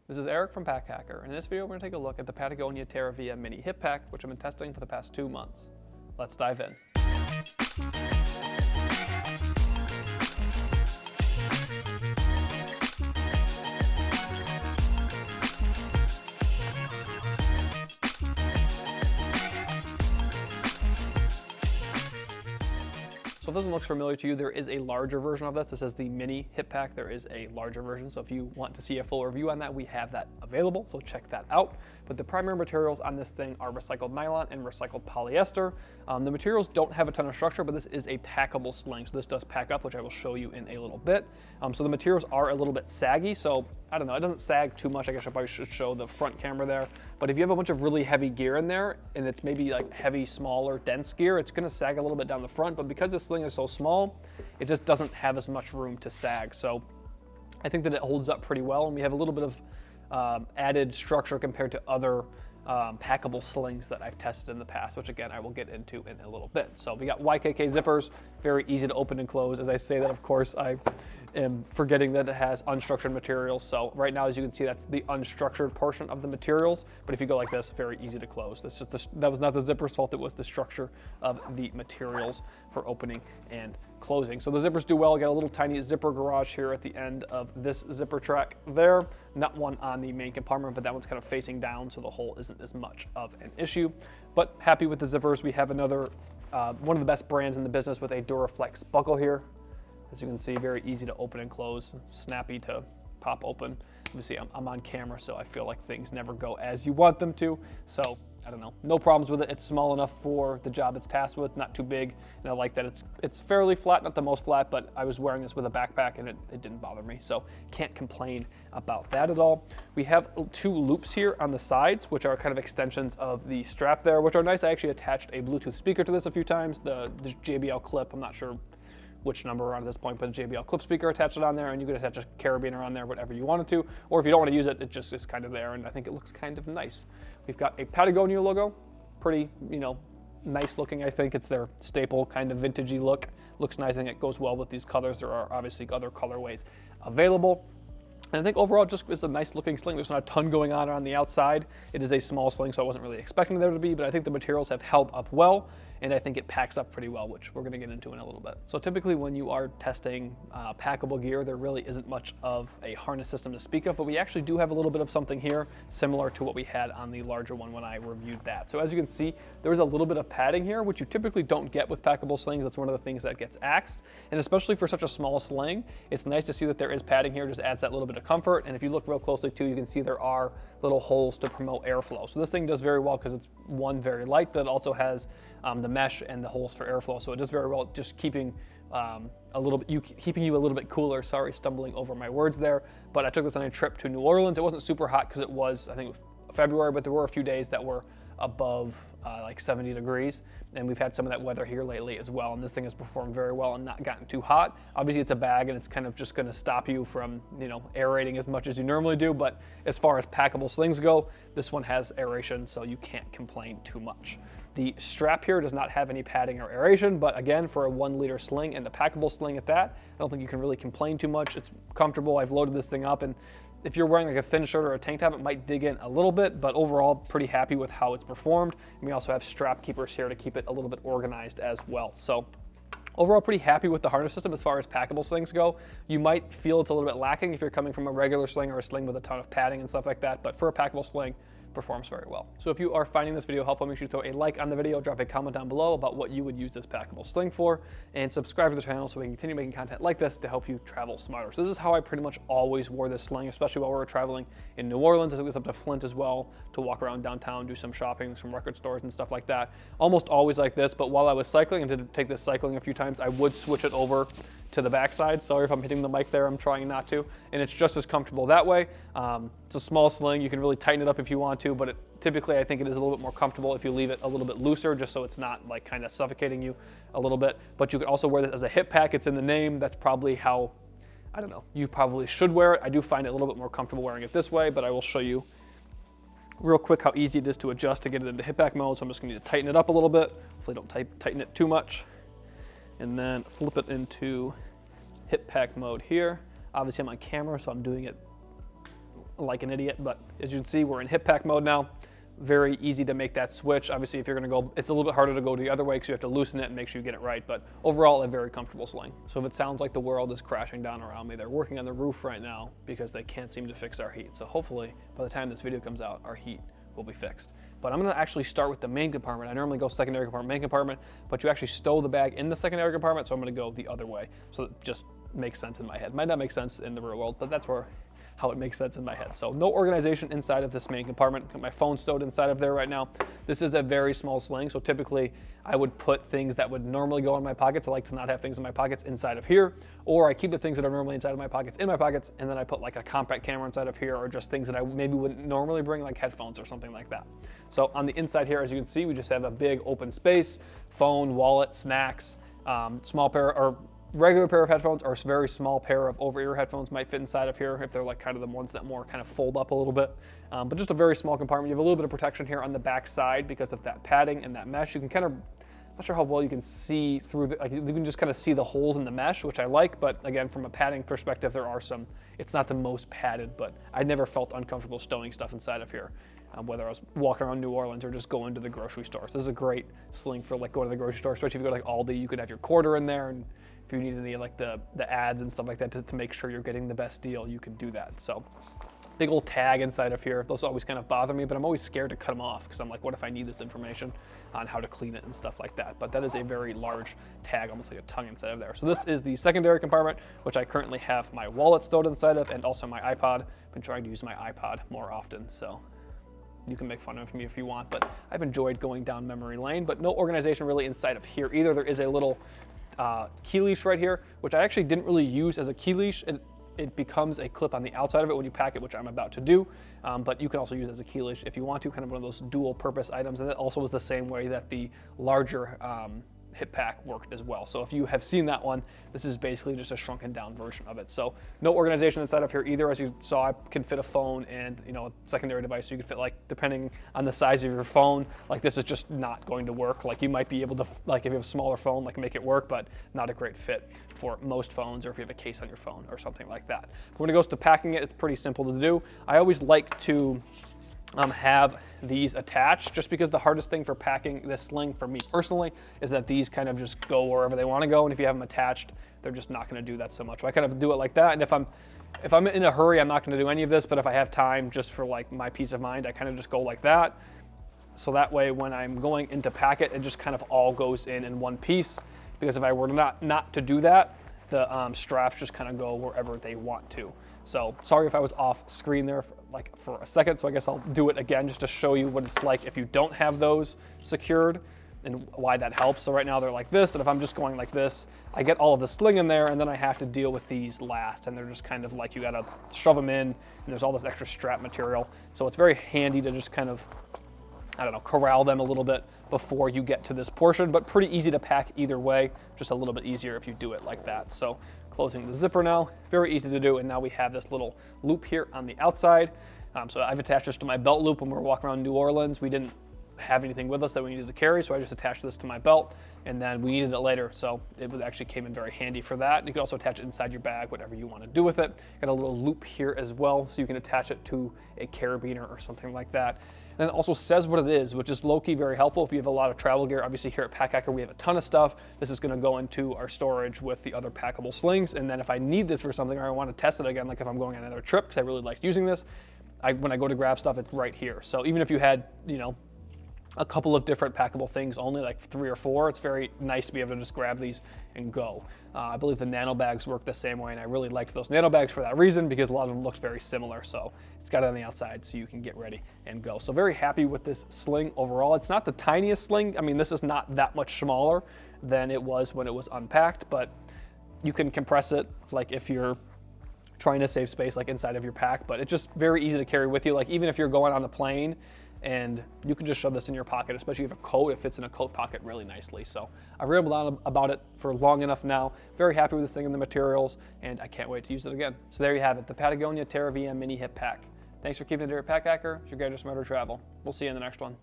This is Eric from Pack Hacker, and in this video we're going to take a look at the Patagonia Terravia Mini Hip Pack, which I've been testing for the past 2 months. Let's dive in. So if this one looks familiar to you, there is a larger version of this. This is the mini hip pack. There is a larger version. So if you want to see a full review on that, we have that available. So check that out. But the primary materials on this thing are recycled nylon and recycled polyester. The materials don't have a ton of structure, but this is a packable sling. So this does pack up, which I will show you in a little bit. So the materials are a little bit saggy. So I don't know, it doesn't sag too much. I guess I probably should show the front camera there. But if you have a bunch of really heavy gear in there and it's maybe like heavy, smaller, dense gear, it's gonna sag a little bit down the front. But because this sling is so small, it just doesn't have as much room to sag. So I think that it holds up pretty well, and we have a little bit of added structure compared to other packable slings that I've tested in the past, which again I will get into in a little bit. So we got YKK zippers, very easy to open and close. As I say that, of course, I am forgetting that it has unstructured materials. So right now, as you can see, that's the unstructured portion of the materials. But if you go like this, very easy to close. That's just that was not the zipper's fault. It was the structure of the materials for opening and closing. So the zippers do well. Got a little tiny zipper garage here at the end of this zipper track there. Not one on the main compartment, but that one's kind of facing down, so the hole isn't as much of an issue. But happy with the zippers. We have another, one of the best brands in the business with a Duraflex buckle here. As you can see, very easy to open and close, snappy to pop open. Obviously, I'm on camera, so I feel like things never go as you want them to. So I don't know, no problems with it. It's small enough for the job it's tasked with, not too big. And I like that it's fairly flat, not the most flat, but I was wearing this with a backpack and it didn't bother me. So can't complain about that at all. We have 2 loops here on the sides, which are kind of extensions of the strap there, which are nice. I actually attached a Bluetooth speaker to this a few times, the JBL clip. I'm not sure which number we're on at this point, but a JBL clip speaker, attach it on there, and you can attach a carabiner on there, whatever you wanted to. Or if you don't want to use it, it just is kind of there, and I think it looks kind of nice. We've got a Patagonia logo, pretty, nice looking. I think it's their staple kind of vintagey look. Looks nice. I think it goes well with these colors. There are obviously other colorways available. And I think overall just is a nice looking sling. There's not a ton going on the outside. It is a small sling, so I wasn't really expecting there to be, but I think the materials have held up well, and I think it packs up pretty well, which we're gonna get into in a little bit. So typically when you are testing packable gear, there really isn't much of a harness system to speak of, but we actually do have a little bit of something here similar to what we had on the larger one when I reviewed that. So as you can see, there is a little bit of padding here, which you typically don't get with packable slings. That's one of the things that gets axed. And especially for such a small sling, it's nice to see that there is padding here, just adds that little bit of comfort. And if you look real closely too, you can see there are little holes to promote airflow. So this thing does very well because it's very light, but it also has the mesh and the holes for airflow. So it does very well just keeping keeping you a little bit cooler. Sorry, stumbling over my words there. But I took this on a trip to New Orleans. It wasn't super hot because it was, I think, February, but there were a few days that were above like 70 degrees, and we've had some of that weather here lately as well, and this thing has performed very well and not gotten too hot. Obviously it's a bag and it's kind of just going to stop you from aerating as much as you normally do, but as far as packable slings go, this one has aeration, so you can't complain too much. The strap here does not have any padding or aeration, but again, for a 1 liter sling and a packable sling at that, I don't think you can really complain too much. It's comfortable. I've loaded this thing up, and if you're wearing like a thin shirt or a tank top, it might dig in a little bit, but overall pretty happy with how it's performed. And we also have strap keepers here to keep it a little bit organized as well. So overall pretty happy with the harness system as far as packable slings go. You might feel it's a little bit lacking if you're coming from a regular sling or a sling with a ton of padding and stuff like that, but for a packable sling, performs very well. So if you are finding this video helpful, make sure to throw a like on the video, drop a comment down below about what you would use this packable sling for, and subscribe to the channel so we can continue making content like this to help you travel smarter. So this is how I pretty much always wore this sling, especially while we were traveling in New Orleans. I took this up to Flint as well to walk around downtown, do some shopping, some record stores and stuff like that. Almost always like this, but while I was cycling, and to take this cycling a few times, I would switch it over to the backside. Sorry if I'm hitting the mic there, I'm trying not to. And it's just as comfortable that way. It's a small sling, you can really tighten it up if you want to, but typically I think it is a little bit more comfortable if you leave it a little bit looser, just so it's not like kind of suffocating you a little bit. But you can also wear this as a hip pack. It's in the name. That's probably how, I don't know, you probably should wear it. I do find it a little bit more comfortable wearing it this way, but I will show you real quick how easy it is to adjust to get it into hip pack mode. So I'm just gonna need to tighten it up a little bit. Hopefully don't tighten it too much. And then flip it into hip pack mode here. Obviously I'm on camera, so I'm doing it like an idiot, but as you can see, we're in hip pack mode now. Very easy to make that switch. Obviously, if you're gonna go, it's a little bit harder to go the other way because you have to loosen it and make sure you get it right, but overall, a very comfortable sling. So if it sounds like the world is crashing down around me, they're working on the roof right now because they can't seem to fix our heat. So hopefully, by the time this video comes out, our heat will be fixed. But I'm gonna actually start with the main compartment. I normally go secondary compartment, main compartment, but you actually stow the bag in the secondary compartment, so I'm gonna go the other way. So it just makes sense in my head. Might not make sense in the real world, but that's how it makes sense in my head. So no organization inside of this main compartment. Got my phone stowed inside of there right now. This is a very small sling, so typically I would put things that would normally go in my pockets. I like to not have things in my pockets inside of here, or I keep the things that are normally inside of my pockets in my pockets, and then I put like a compact camera inside of here, or just things that I maybe wouldn't normally bring, like headphones or something like that. So on the inside here, as you can see, we just have a big open space, phone, wallet, snacks, small pair or regular pair of headphones or a very small pair of over-ear headphones might fit inside of here if they're like kind of the ones that more kind of fold up a little bit. But just a very small compartment. You have a little bit of protection here on the back side because of that padding and that mesh. You can kind of, not sure how well you can see through the, like you can just kind of see the holes in the mesh, which I like, but again, from a padding perspective, there are some, it's not the most padded, but I never felt uncomfortable stowing stuff inside of here. Whether I was walking around New Orleans or just going to the grocery store. So this is a great sling for like going to the grocery store, especially if you go to like Aldi, you could have your quarter in there, and if you need any like the ads and stuff like that to make sure you're getting the best deal, you can do that. So big old tag inside of here. Those always kind of bother me, but I'm always scared to cut them off because I'm like, what if I need this information on how to clean it and stuff like that? But that is a very large tag, almost like a tongue inside of there. So this is the secondary compartment, which I currently have my wallet stowed inside of and also my iPod. I've been trying to use my iPod more often, so you can make fun of me if you want, but I've enjoyed going down memory lane, but no organization really inside of here either. There is a little key leash right here, which I actually didn't really use as a key leash. It becomes a clip on the outside of it when you pack it, which I'm about to do, but you can also use it as a key leash if you want to, kind of one of those dual purpose items, and it also was the same way that the larger hip pack worked as well. So if you have seen that one, this is basically just a shrunken down version of it. So no organization inside of here either. As you saw, I can fit a phone and a secondary device. So you can fit, like, depending on the size of your phone, like this is just not going to work. Like you might be able to, like if you have a smaller phone, like make it work, but not a great fit for most phones or if you have a case on your phone or something like that. But when it goes to packing it, it's pretty simple to do. I always like to have these attached, just because the hardest thing for packing this sling for me personally is that these kind of just go wherever they want to go, and if you have them attached, they're just not going to do that so much. So I kind of do it like that, and if I'm in a hurry, I'm not going to do any of this, but if I have time just for like my peace of mind, I kind of just go like that. So that way when I'm going into pack it, it just kind of all goes in one piece, because if I were not to do that, the straps just kind of go wherever they want to. So sorry if I was off screen there for a second, so I guess I'll do it again just to show you what it's like if you don't have those secured and why that helps. So right now they're like this, and if I'm just going like this, I get all of the sling in there, and then I have to deal with these last, and they're just kind of like you gotta shove them in, and there's all this extra strap material. So it's very handy to just kind of, I don't know, corral them a little bit before you get to this portion, but pretty easy to pack either way, just a little bit easier if you do it like that. So closing the zipper now, very easy to do, and now we have this little loop here on the outside. So I've attached this to my belt loop when we were walking around New Orleans. We didn't have anything with us that we needed to carry, so I just attached this to my belt, and then we needed it later, so it actually came in very handy for that. You can also attach it inside your bag, whatever you want to do with it. Got a little loop here as well, so you can attach it to a carabiner or something like that. And it also says what it is, which is low-key very helpful if you have a lot of travel gear. Obviously here at Packhacker we have a ton of stuff. This is going to go into our storage with the other packable slings, and then if I need this for something or I want to test it again, like if I'm going on another trip because I really liked using this, when I go to grab stuff, it's right here. So even if you had, a couple of different packable things, only like 3 or 4, it's very nice to be able to just grab these and go. I believe the nano bags work the same way, and I really liked those nano bags for that reason, because a lot of them looked very similar. So it's got it on the outside so you can get ready and go. So very happy with this sling overall. It's not the tiniest sling. I mean, this is not that much smaller than it was when it was unpacked, but you can compress it like if you're trying to save space like inside of your pack, but it's just very easy to carry with you. Like even if you're going on the plane, and you can just shove this in your pocket, especially if you have a coat, it fits in a coat pocket really nicely. So I've rambled on about it for long enough now. Very happy with this thing and the materials, and I can't wait to use it again. So there you have it, the Patagonia Terravia Mini Hip Pack. Thanks for keeping it here at Packhacker. It's your guide to smarter travel. We'll see you in the next one.